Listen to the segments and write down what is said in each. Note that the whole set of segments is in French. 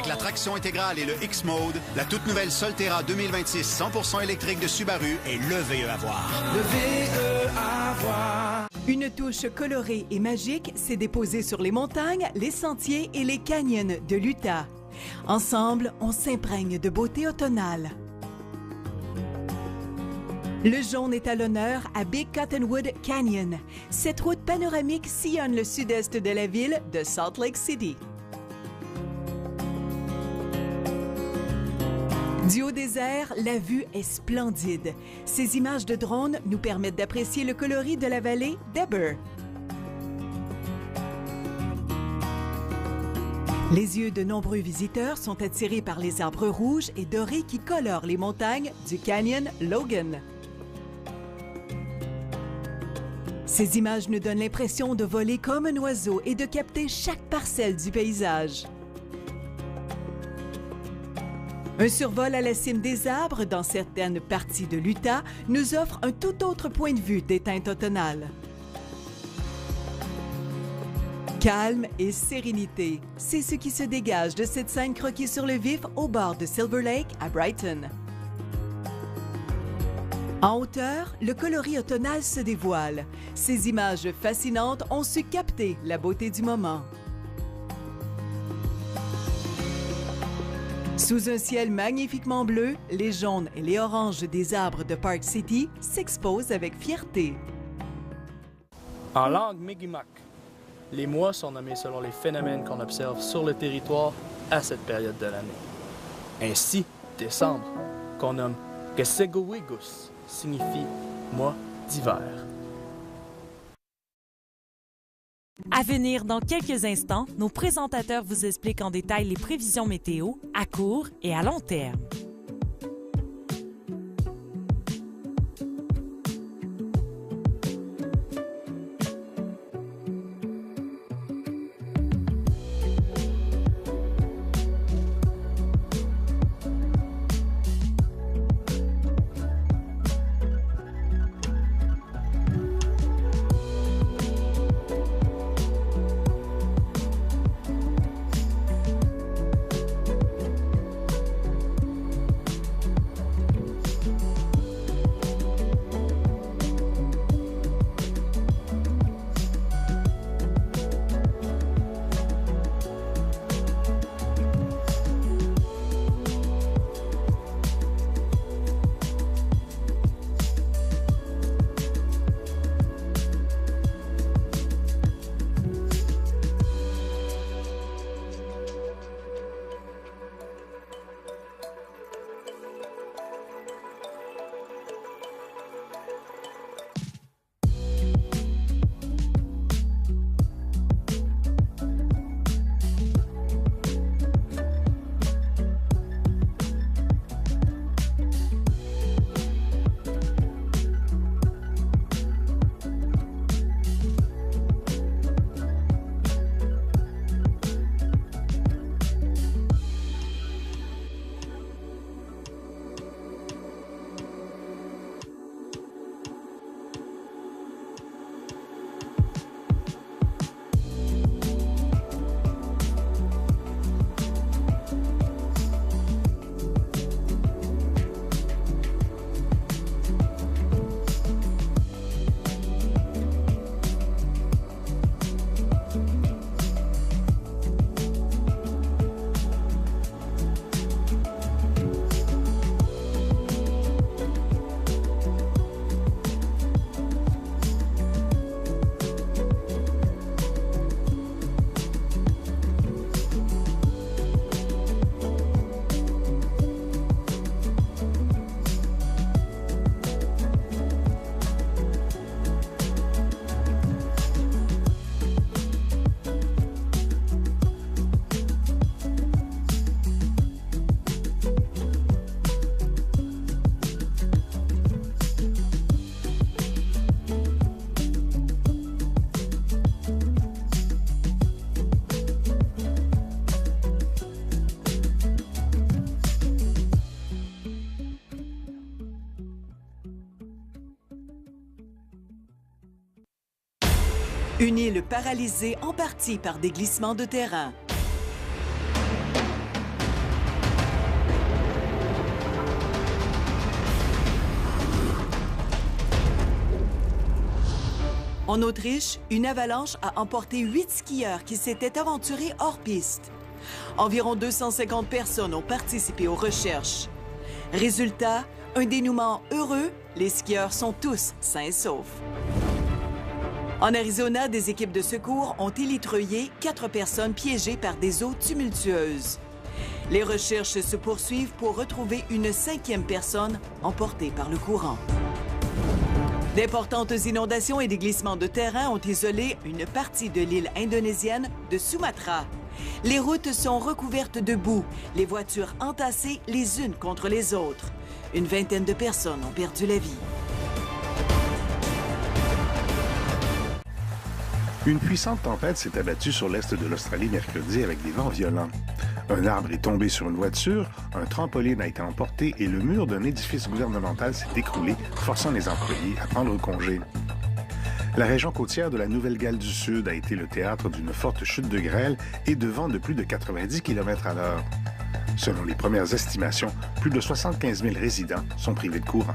Avec la traction intégrale et le X-Mode, la toute nouvelle Solterra 2026 100% électrique de Subaru est le VE à voir. Le VE à voir. Une touche colorée et magique s'est déposée sur les montagnes, les sentiers et les canyons de l'Utah. Ensemble, on s'imprègne de beauté automnale. Le jaune est à l'honneur à Big Cottonwood Canyon. Cette route panoramique sillonne le sud-est de la ville de Salt Lake City. Du haut des airs, la vue est splendide. Ces images de drone nous permettent d'apprécier le coloris de la vallée d'Eber. Les yeux de nombreux visiteurs sont attirés par les arbres rouges et dorés qui colorent les montagnes du canyon Logan. Ces images nous donnent l'impression de voler comme un oiseau et de capter chaque parcelle du paysage. Un survol à la cime des arbres dans certaines parties de l'Utah nous offre un tout autre point de vue des teintes automnales. Calme et sérénité, c'est ce qui se dégage de cette scène croquée sur le vif au bord de Silver Lake à Brighton. En hauteur, le coloris automnal se dévoile. Ces images fascinantes ont su capter la beauté du moment. Sous un ciel magnifiquement bleu, les jaunes et les oranges des arbres de Park City s'exposent avec fierté. En langue Mi'kmaq, les mois sont nommés selon les phénomènes qu'on observe sur le territoire à cette période de l'année. Ainsi, décembre, qu'on nomme Kessegowigus, signifie mois d'hiver. À venir dans quelques instants, nos présentateurs vous expliquent en détail les prévisions météo à court et à long terme. Une île paralysée en partie par des glissements de terrain. En Autriche, une avalanche a emporté 8 skieurs qui s'étaient aventurés hors piste. Environ 250 personnes ont participé aux recherches. Résultat, un dénouement heureux, les skieurs sont tous sains et saufs. En Arizona, des équipes de secours ont élitreillé 4 personnes piégées par des eaux tumultueuses. Les recherches se poursuivent pour retrouver une 5e personne emportée par le courant. D'importantes inondations et des glissements de terrain ont isolé une partie de l'île indonésienne de Sumatra. Les routes sont recouvertes de boue, les voitures entassées les unes contre les autres. Une vingtaine de personnes ont perdu la vie. Une puissante tempête s'est abattue sur l'est de l'Australie mercredi avec des vents violents. Un arbre est tombé sur une voiture, un trampoline a été emporté et le mur d'un édifice gouvernemental s'est écroulé, forçant les employés à prendre congé. La région côtière de la Nouvelle-Galles du Sud a été le théâtre d'une forte chute de grêle et de vents de plus de 90 km/h. Selon les premières estimations, plus de 75 000 résidents sont privés de courant.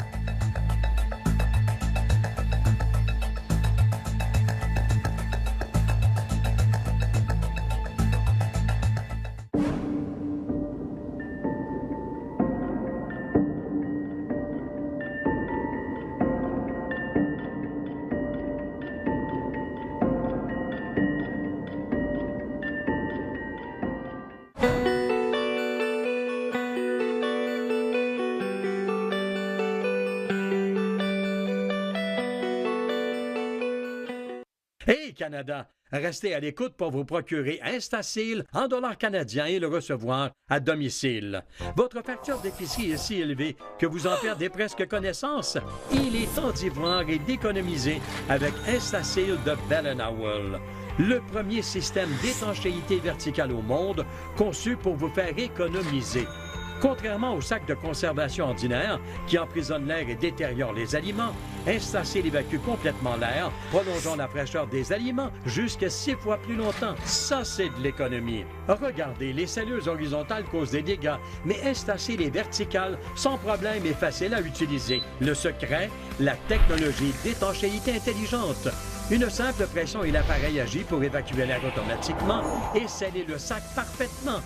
Hey Canada, restez à l'écoute pour vous procurer Instacil en dollars canadiens et le recevoir à domicile. Votre facture d'épicerie est si élevée que vous en perdez presque connaissance. Il est temps d'y voir et d'économiser avec Instacil de Bell & Howell. Le premier système d'étanchéité verticale au monde conçu pour vous faire économiser. Contrairement aux sacs de conservation ordinaires qui emprisonnent l'air et détériorent les aliments, Instacil évacue complètement l'air, prolongeant la fraîcheur des aliments jusqu'à 6 fois plus longtemps. Ça, c'est de l'économie. Regardez, les scelleuses horizontales causent des dégâts, mais Instacil est vertical, sans problème et facile à utiliser. Le secret, la technologie d'étanchéité intelligente. Une simple pression et l'appareil agit pour évacuer l'air automatiquement et sceller le sac parfaitement.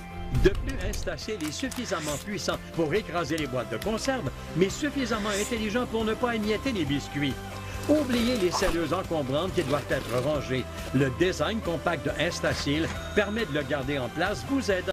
De plus, Instacil est suffisamment puissant pour écraser les boîtes de conserve, mais suffisamment intelligent pour ne pas émietter les biscuits. Oubliez les scelleuses encombrantes qui doivent être rangées. Le design compact de Instacil permet de le garder en place, vous aide